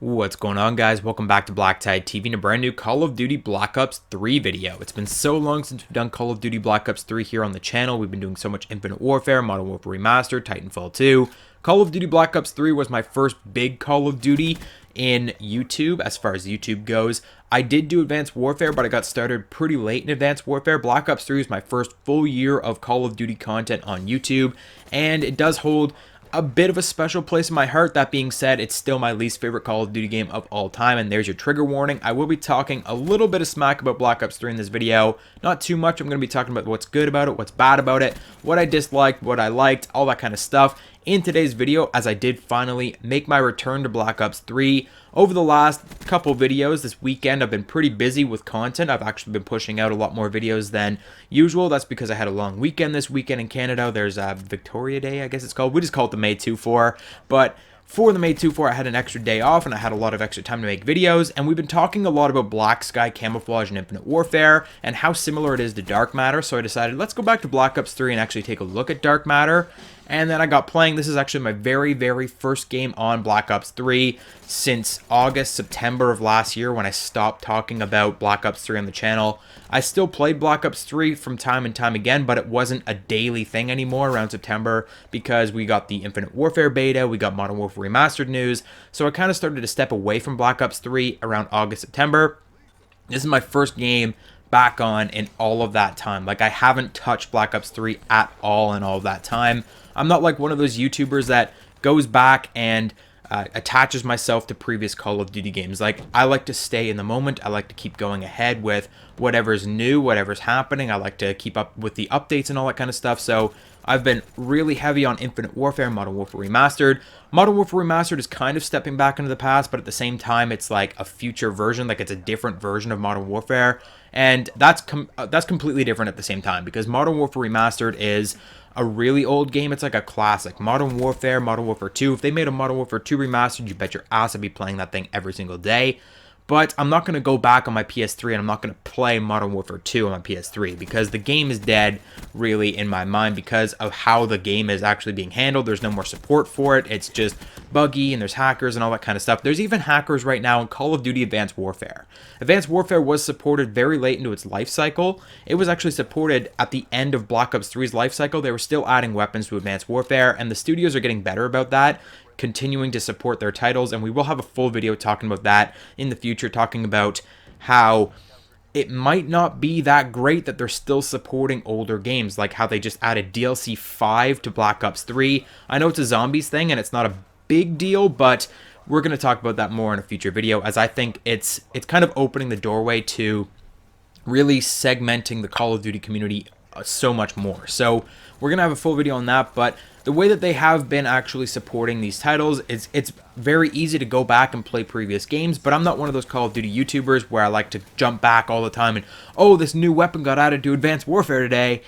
What's going on, guys? Welcome back to BlackTideTV and a brand new Call of Duty Black Ops 3 video. It's been so long since we've done Call of Duty Black Ops 3 here on the channel. We've been doing so much Infinite Warfare, Modern Warfare Remastered, Titanfall 2. Call of Duty Black Ops 3 was my first big Call of Duty in YouTube, as far as YouTube goes. I did do Advanced Warfare, but I got started pretty late in Advanced Warfare. Black Ops 3 was my first full year of Call of Duty content on YouTube, and it does hold a bit of a special place in my heart. That being said, it's still my least favorite Call of Duty game of all time, and there's your trigger warning. I will be talking a little bit of smack about Black Ops 3 in this video. Not too much. I'm going to be talking about what's good about it, what's bad about it, what I disliked, what I liked, all that kind of stuff in today's video, as I did finally make my return to Black Ops 3. Over the last couple videos this weekend, I've been pretty busy with content. I've actually been pushing out a lot more videos than usual. That's because I had a long weekend this weekend in Canada. There's Victoria Day, I guess it's called. We just call it the May 2-4. But for the May 2-4, I had an extra day off and I had a lot of extra time to make videos. And we've been talking a lot about Black Sky Camouflage and Infinite Warfare and how similar it is to Dark Matter. So I decided, let's go back to Black Ops 3 and actually take a look at Dark Matter. And then I got playing. This is actually my very first game on Black Ops 3 since August, September of last year, when I stopped talking about Black Ops 3 on the channel. I still played Black Ops 3 from time and time again, but it wasn't a daily thing anymore around September because we got the Infinite Warfare beta, we got Modern Warfare Remastered news, so I kind of started to step away from Black Ops 3 around August, September. This is my first game back on in all of that time. Like, I haven't touched Black Ops 3 at all in all of that time. I'm not like one of those YouTubers that goes back and attaches myself to previous Call of Duty games. Like, I like to stay in the moment. I like to keep going ahead with whatever's new, whatever's happening. I like to keep up with the updates and all that kind of stuff. So I've been really heavy on Infinite Warfare, Modern Warfare Remastered. Modern Warfare Remastered is kind of stepping back into the past, but at the same time, it's like a future version. Like, it's a different version of Modern Warfare. And that's completely different at the same time, because Modern Warfare Remastered is a really old game. It's like a classic. Modern Warfare 2. If they made a Modern Warfare 2 Remastered, you bet your ass I'd be playing that thing every single day. But I'm not going to go back on my PS3 and I'm not going to play Modern Warfare 2 on my PS3 because the game is dead, really, in my mind, because of how the game is actually being handled. There's no more support for it. It's just buggy and there's hackers and all that kind of stuff. There's even hackers right now in Call of Duty Advanced Warfare. Advanced Warfare was supported very late into its life cycle. It was actually supported at the end of Black Ops 3's life cycle. They were still adding weapons to Advanced Warfare, and the studios are getting better about that, continuing to support their titles, and we will have a full video talking about that in the future, talking about how it might not be that great that they're still supporting older games, like how they just added DLC 5 to Black Ops 3. I know it's a zombies thing and it's not a big deal, but we're going to talk about that more in a future video, as I think it's kind of opening the doorway to really segmenting the Call of Duty community so much more. So we're gonna have a full video on that, but the way that they have been actually supporting these titles is it's very easy to go back and play previous games, but I'm not one of those Call of Duty YouTubers where I like to jump back all the time and, oh, this new weapon got added to Advanced Warfare today.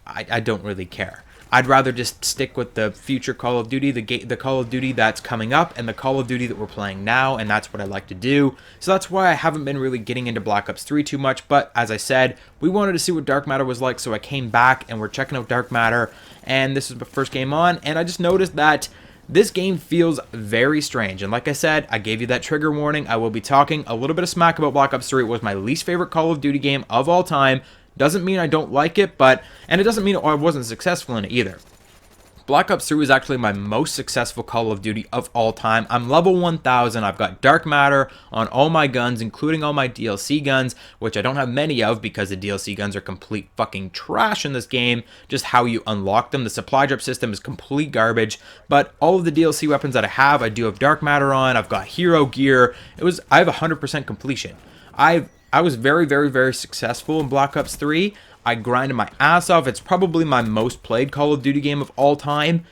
I don't really care. I'd rather just stick with the future Call of Duty, the Call of Duty that's coming up, and the Call of Duty that we're playing now, and that's what I like to do. So that's why I haven't been really getting into Black Ops 3 too much, but as I said, we wanted to see what Dark Matter was like, so I came back, and we're checking out Dark Matter, and this is my first game on, and I just noticed that this game feels very strange, and like I said, I gave you that trigger warning. I will be talking a little bit of smack about Black Ops 3. It was my least favorite Call of Duty game of all time. Doesn't mean I don't like it, and it doesn't mean I wasn't successful in it either. Black Ops 3 was actually my most successful Call of Duty of all time. I'm level 1000. I've got Dark Matter on all my guns, including all my DLC guns, which I don't have many of because the DLC guns are complete fucking trash in this game. Just how you unlock them. The supply drop system is complete garbage, but all of the DLC weapons that I do have Dark Matter on. I've got hero gear. I have 100% completion. I was very successful in Black Ops 3. I grinded my ass off. It's probably my most played Call of Duty game of all time,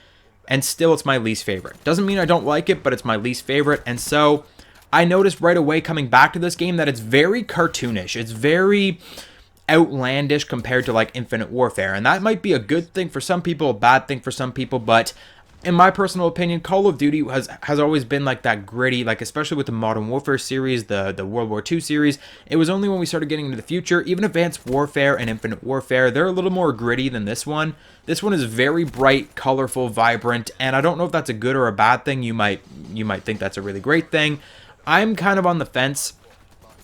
and still it's my least favorite. Doesn't mean I don't like it, but it's my least favorite, and so I noticed right away coming back to this game that it's very cartoonish. It's very outlandish compared to like Infinite Warfare, and that might be a good thing for some people, a bad thing for some people, but in my personal opinion, Call of Duty has always been like that gritty, like especially with the Modern Warfare series, the World War II series. It was only when we started getting into the future, even Advanced Warfare and Infinite Warfare, they're a little more gritty than this one. This one is very bright, colorful, vibrant, and I don't know if that's a good or a bad thing. You might think that's a really great thing. I'm kind of on the fence.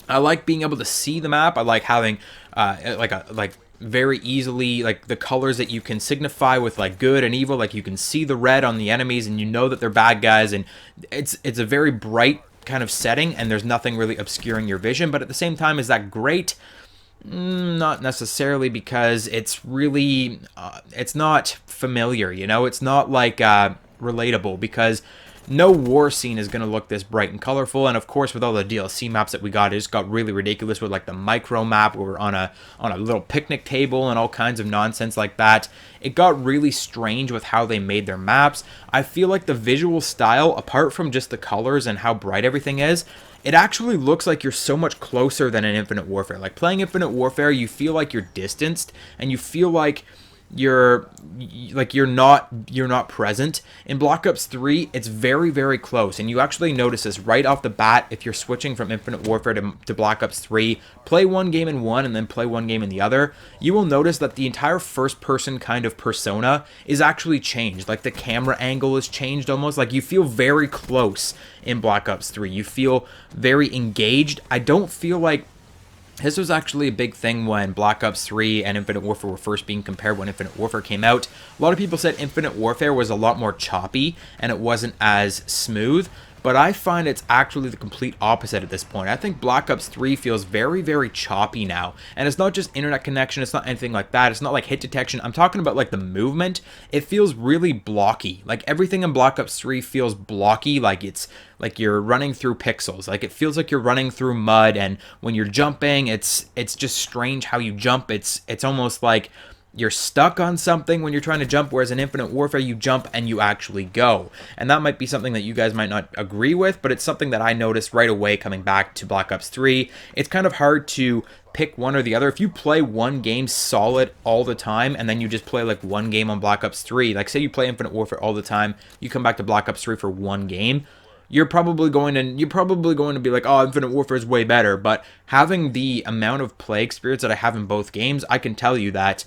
I like being able to see the map. I like having like very easily like the colors that you can signify with like good and evil. Like you can see the red on the enemies and you know that they're bad guys, and it's a very bright kind of setting and there's nothing really obscuring your vision. But at the same time, is that great? Not necessarily, because it's really it's not familiar, you know. It's not like relatable, because no war scene is going to look this bright and colorful. And of course, with all the DLC maps that we got, it just got really ridiculous with like the micro map where we're on a little picnic table and all kinds of nonsense like that. It got really strange with how they made their maps. I feel like the visual style, apart from just the colors and how bright everything is, it actually looks like you're so much closer than in Infinite Warfare. Like playing Infinite Warfare, you feel like you're distanced and you feel like you're not present. In Black Ops 3, it's very, very close, and you actually notice this right off the bat if you're switching from Infinite Warfare to Black Ops 3. Play one game in one and then play one game in the other. You will notice that the entire first-person kind of persona is actually changed. Like the camera angle is changed almost. Like you feel very close in Black Ops 3. You feel very engaged. I don't feel like this was actually a big thing when Black Ops 3 and Infinite Warfare were first being compared when Infinite Warfare came out. A lot of people said Infinite Warfare was a lot more choppy and it wasn't as smooth, but I find it's actually the complete opposite at this point. I think Black Ops 3 feels very, very choppy now, and it's not just internet connection, it's not anything like that, it's not like hit detection. I'm talking about like the movement. It feels really blocky. Like everything in Black Ops 3 feels blocky, like it's like you're running through pixels. Like it feels like you're running through mud, and when you're jumping, it's just strange how you jump. It's almost like you're stuck on something when you're trying to jump, whereas in Infinite Warfare, you jump and you actually go. And that might be something that you guys might not agree with, but it's something that I noticed right away coming back to Black Ops 3. It's kind of hard to pick one or the other. If you play one game solid all the time, and then you just play like one game on Black Ops 3, like say you play Infinite Warfare all the time, you come back to Black Ops 3 for one game, you're probably going to be like, oh, Infinite Warfare is way better. But having the amount of play experience that I have in both games, I can tell you that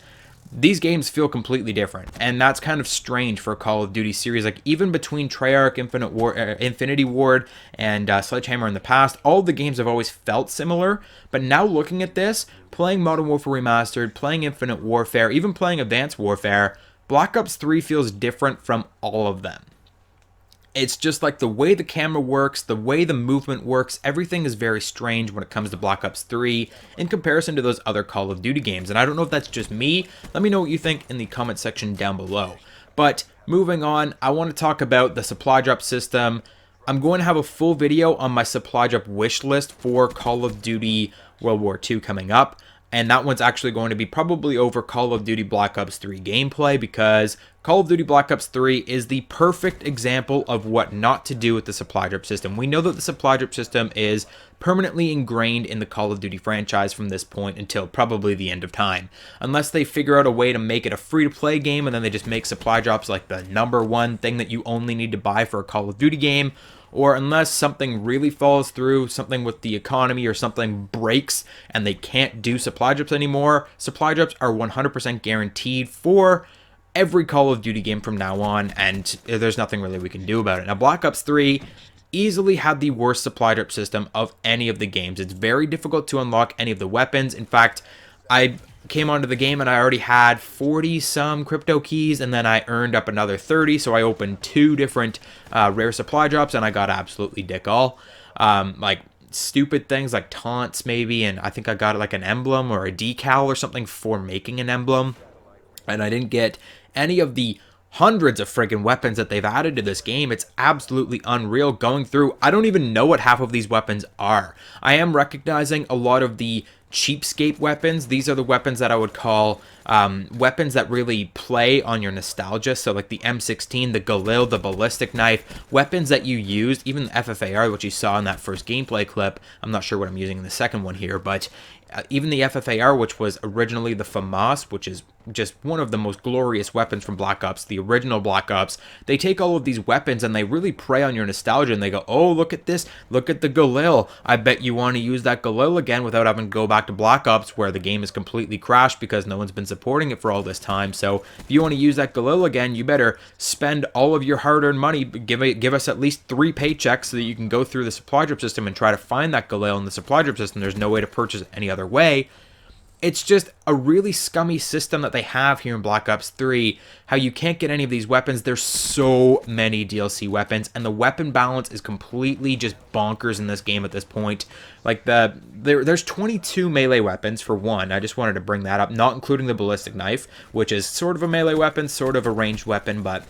these games feel completely different, and that's kind of strange for a Call of Duty series. Like even between Treyarch, Infinity Ward, and Sledgehammer in the past, all the games have always felt similar. But now looking at this, playing Modern Warfare Remastered, playing Infinite Warfare, even playing Advanced Warfare, Black Ops 3 feels different from all of them. It's just like the way the camera works, the way the movement works, everything is very strange when it comes to Black Ops 3 in comparison to those other Call of Duty games. And I don't know if that's just me. Let me know what you think in the comment section down below. But moving on, I want to talk about the supply drop system. I'm going to have a full video on my supply drop wish list for Call of Duty World War II coming up. And that one's actually going to be probably over Call of Duty Black Ops 3 gameplay, because Call of Duty Black Ops 3 is the perfect example of what not to do with the supply drop system. We know that the supply drop system is permanently ingrained in the Call of Duty franchise from this point until probably the end of time. Unless they figure out a way to make it a free-to-play game and then they just make supply drops like the #1 thing that you only need to buy for a Call of Duty game, or unless something really falls through, something with the economy or something breaks and they can't do supply drops anymore, supply drops are 100% guaranteed for every Call of Duty game from now on, and there's nothing really we can do about it. Now, Black Ops 3 easily had the worst supply drop system of any of the games. It's very difficult to unlock any of the weapons. In fact, I came onto the game and I already had 40 some crypto keys, and then I earned up another 30, so I opened 2 different rare supply drops and I got absolutely dick all. Like stupid things like taunts maybe, and I think I got like an emblem or a decal or something for making an emblem, and I didn't get any of the hundreds of friggin' weapons that they've added to this game. It's absolutely unreal going through. I don't even know what half of these weapons are. I am recognizing a lot of the cheapskate weapons. These are the weapons that I would call weapons that really play on your nostalgia. So like the M16, the Galil, the ballistic knife, weapons that you used, even the FFAR, which you saw in that first gameplay clip. I'm not sure what I'm using in the second one here, but even the FFAR, which was originally the FAMAS, which is just one of the most glorious weapons from Black Ops, the original Black Ops. They take all of these weapons and they really prey on your nostalgia, and they go, oh, look at this, look at the Galil. I bet you want to use that Galil again without having to go back to Black Ops, where the game is completely crashed because no one's been supporting it for all this time. So if you want to use that Galil again, you better spend all of your hard-earned money, give us at least 3 paychecks so that you can go through the supply drop system and try to find that Galil in the supply drop system. There's no way to purchase it any other way. It's just a really scummy system that they have here in Black Ops 3, how you can't get any of these weapons. There's so many DLC weapons, and the weapon balance is completely just bonkers in this game at this point. Like, there's 22 melee weapons, for one. I just wanted to bring that up, not including the ballistic knife, which is sort of a melee weapon, sort of a ranged weapon, but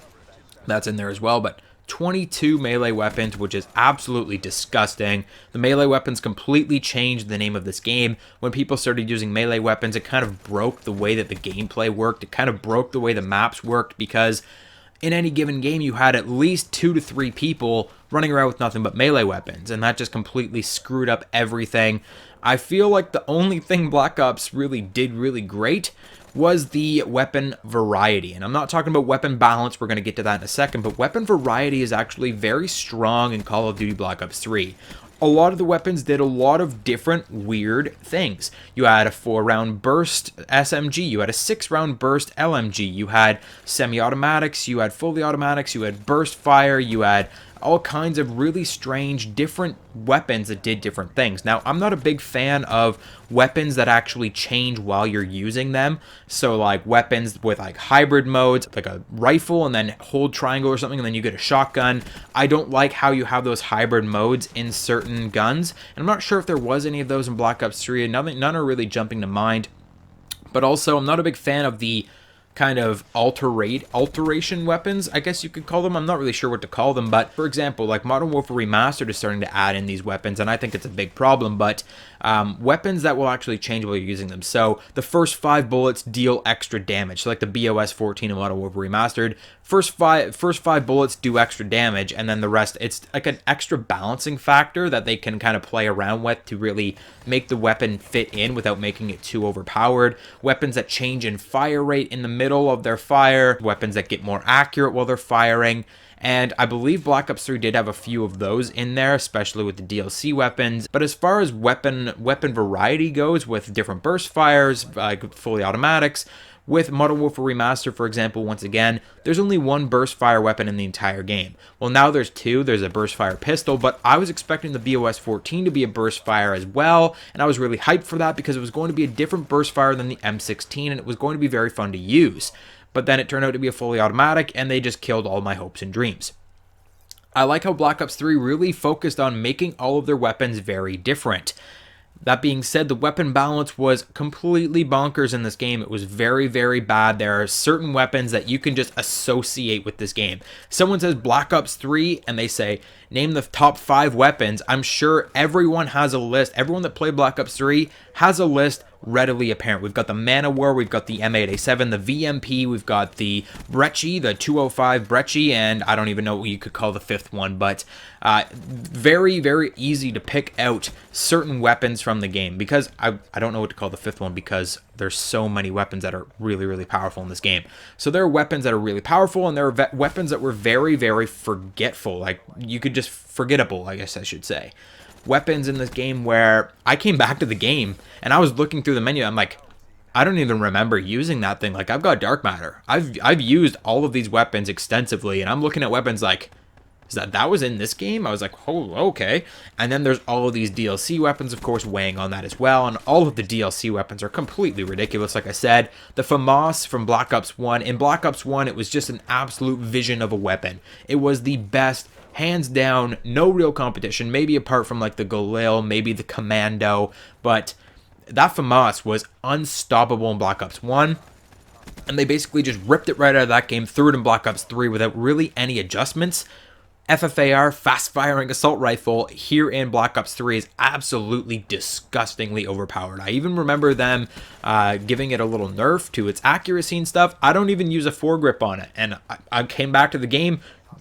that's in there as well. But 22 melee weapons, which is absolutely disgusting. The melee weapons completely changed the name of this game. When people started using melee weapons, it kind of broke the way that the gameplay worked. It kind of broke the way the maps worked, because in any given game, you had at least 2 to 3 people running around with nothing but melee weapons, and that just completely screwed up everything. I feel like the only thing Black Ops really did really great was the weapon variety. And I'm not talking about weapon balance, we're going to get to that in a second, but weapon variety is actually very strong in Call of Duty Black Ops 3. A lot of the weapons did a lot of different weird things. You had a 4-round burst SMG, you had a 6-round burst LMG, you had semi-automatics, you had fully automatics, you had burst fire, you had all kinds of really strange different weapons that did different things. Now, I'm not a big fan of weapons that actually change while you're using them. So like weapons with like hybrid modes, like a rifle and then hold triangle or something and then you get a shotgun. I don't like how you have those hybrid modes in certain guns. And I'm not sure if there was any of those in Black Ops 3. None are really jumping to mind. But also, I'm not a big fan of the kind of alteration weapons, I guess you could call them. I'm not really sure what to call them, but for example, like Modern Warfare Remastered is starting to add in these weapons, and I think it's a big problem, but weapons that will actually change while you're using them. So the first 5 bullets deal extra damage. So like the BOS-14 in Modern Warfare Remastered, first five bullets do extra damage, and then the rest, it's like an extra balancing factor that they can kind of play around with to really make the weapon fit in without making it too overpowered. Weapons that change in fire rate in the middle of their fire, weapons that get more accurate while they're firing. And I believe Black Ops 3 did have a few of those in there, especially with the DLC weapons. But as far as weapon variety goes, with different burst fires, like fully automatics, with Modern Warfare Remastered, for example, once again, there's only 1 burst fire weapon in the entire game. Well, now there's 2. There's a burst fire pistol, but I was expecting the BOS-14 to be a burst fire as well, and I was really hyped for that because it was going to be a different burst fire than the M16, and it was going to be very fun to use. But then it turned out to be a fully automatic, and they just killed all my hopes and dreams. I like how Black Ops 3 really focused on making all of their weapons very different. That being said, the weapon balance was completely bonkers in this game. It was very, very bad. There are certain weapons that you can just associate with this game. Someone says Black Ops 3 and they say, name the top 5 weapons. I'm sure everyone has a list. Everyone that played Black Ops 3 has a list readily apparent. We've got the Man-O-War, we've got the M8A7, the VMP, we've got the Brecci, the 205 Brecci, and I don't even know what you could call the 5th one, but very, very easy to pick out certain weapons from the game, because I don't know what to call the 5th one because there's so many weapons that are really, really powerful in this game. So there are weapons that are really powerful, and there are weapons that were very, very forgetful, like you could just forgettable, I guess I should say. Weapons in this game where I came back to the game and I was looking through the menu. I'm like, I don't even remember using that thing. Like, I've got dark matter. I've used all of these weapons extensively, and I'm looking at weapons like, is that was in this game? I was like, oh, okay. And then there's all of these DLC weapons, of course, weighing on that as well. And all of the DLC weapons are completely ridiculous. Like I said, the FAMAS from Black Ops 1. In Black Ops 1, it was just an absolute vision of a weapon. It was the best, hands down, no real competition. Maybe apart from like the Galil, maybe the Commando. But that FAMAS was unstoppable in Black Ops 1. And they basically just ripped it right out of that game, threw it in Black Ops 3 without really any adjustments. FFAR, fast-firing assault rifle, here in Black Ops 3 is absolutely disgustingly overpowered. I even remember them giving it a little nerf to its accuracy and stuff. I don't even use a foregrip on it, and I came back to the game,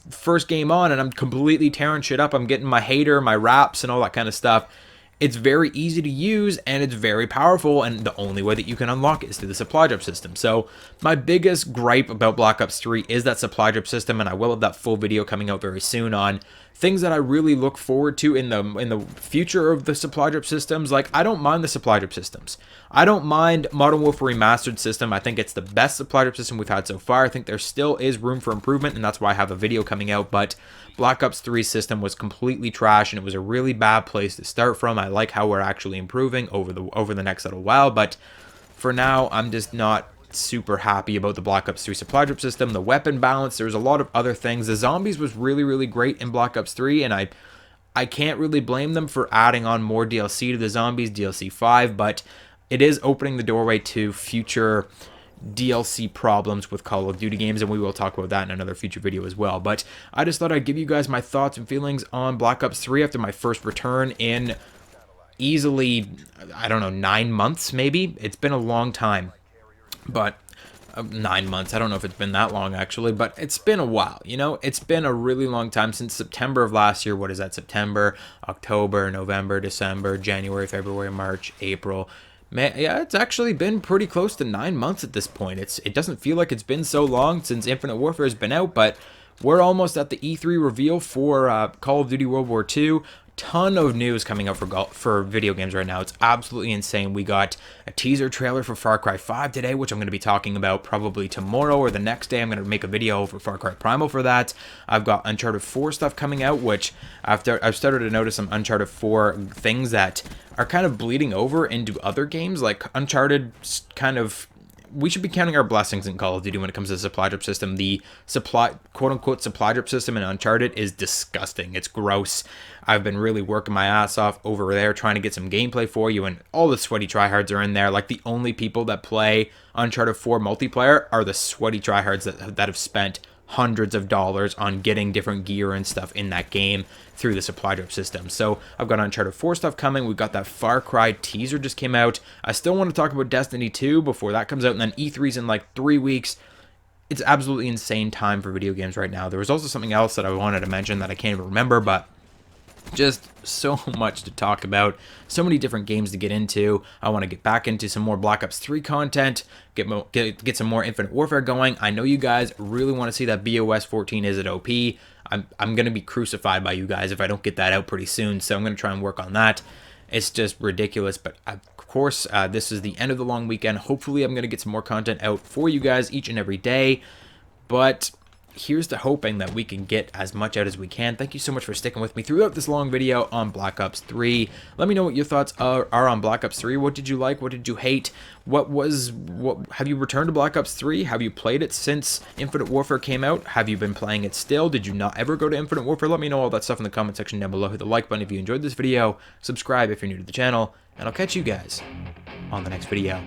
first game on, and I'm completely tearing shit up. I'm getting my hater, my wraps, and all that kind of stuff. It's very easy to use and it's very powerful, and the only way that you can unlock it is through the supply drop system. So my biggest gripe about Black Ops 3 is that supply drop system, and I will have that full video coming out very soon on things that I really look forward to in the future of the supply drop systems. Like, I don't mind the supply drop systems. I don't mind Modern Warfare Remastered system. I think it's the best supply drop system we've had so far. I think there still is room for improvement, and that's why I have a video coming out. But Black Ops 3 system was completely trash, and it was a really bad place to start from. I like how we're actually improving over the next little while, but for now, I'm just not super happy about the Black Ops 3 supply drop system. The weapon balance, there's a lot of other things. The zombies was really, really great in Black Ops 3, and I can't really blame them for adding on more DLC to the zombies, DLC 5, but it is opening the doorway to future DLC problems with Call of Duty games, and we will talk about that in another future video as well. But I just thought I'd give you guys my thoughts and feelings on Black Ops 3 after my first return in easily, I don't know, 9 months maybe. It's been a long time, but 9 months, I don't know if it's been that long actually, but it's been a while. You know, it's been a really long time since September of last year. What is that? September, October, November, December, January, February, March, April. Man, yeah, it's actually been pretty close to 9 months at this point. It doesn't feel like it's been so long since Infinite Warfare has been out, but we're almost at the E3 reveal for Call of Duty World War II. Ton of news coming out for video games right now. It's absolutely insane. We got a teaser trailer for Far Cry 5 today, which I'm going to be talking about probably tomorrow or the next day. I'm going to make a video for Far Cry Primal for that. I've got Uncharted 4 stuff coming out, which I've started to notice some Uncharted 4 things that are kind of bleeding over into other games. Like Uncharted kind of, we should be counting our blessings in Call of Duty when it comes to the supply drop system. The quote-unquote supply drop system in Uncharted is disgusting. It's gross. I've been really working my ass off over there trying to get some gameplay for you, and all the sweaty tryhards are in there. Like, the only people that play Uncharted 4 multiplayer are the sweaty tryhards that have spent hundreds of dollars on getting different gear and stuff in that game through the supply drop system. So I've got Uncharted 4 stuff coming. We've got that Far Cry teaser just came out. I still want to talk about Destiny 2 before that comes out, and then E3's in like 3 weeks. It's absolutely insane time for video games right now. There was also something else that I wanted to mention that I can't even remember, but just so much to talk about, so many different games to get into. I want to get back into some more Black Ops 3 content, get some more Infinite Warfare going. I know you guys really want to see that BOS 14 is at OP. I'm going to be crucified by you guys if I don't get that out pretty soon, so I'm going to try and work on that. It's just ridiculous, but of course, this is the end of the long weekend. Hopefully, I'm going to get some more content out for you guys each and every day, but here's to hoping that we can get as much out as we can. Thank you so much for sticking with me throughout this long video on Black Ops 3. Let me know what your thoughts are on Black Ops 3. What did you like? What did you hate? What have you returned to Black Ops 3? Have you played it since Infinite Warfare came out? Have you been playing it still? Did you not ever go to Infinite Warfare? Let me know all that stuff in the comment section down below. Hit the like button if you enjoyed this video. Subscribe if you're new to the channel. And I'll catch you guys on the next video.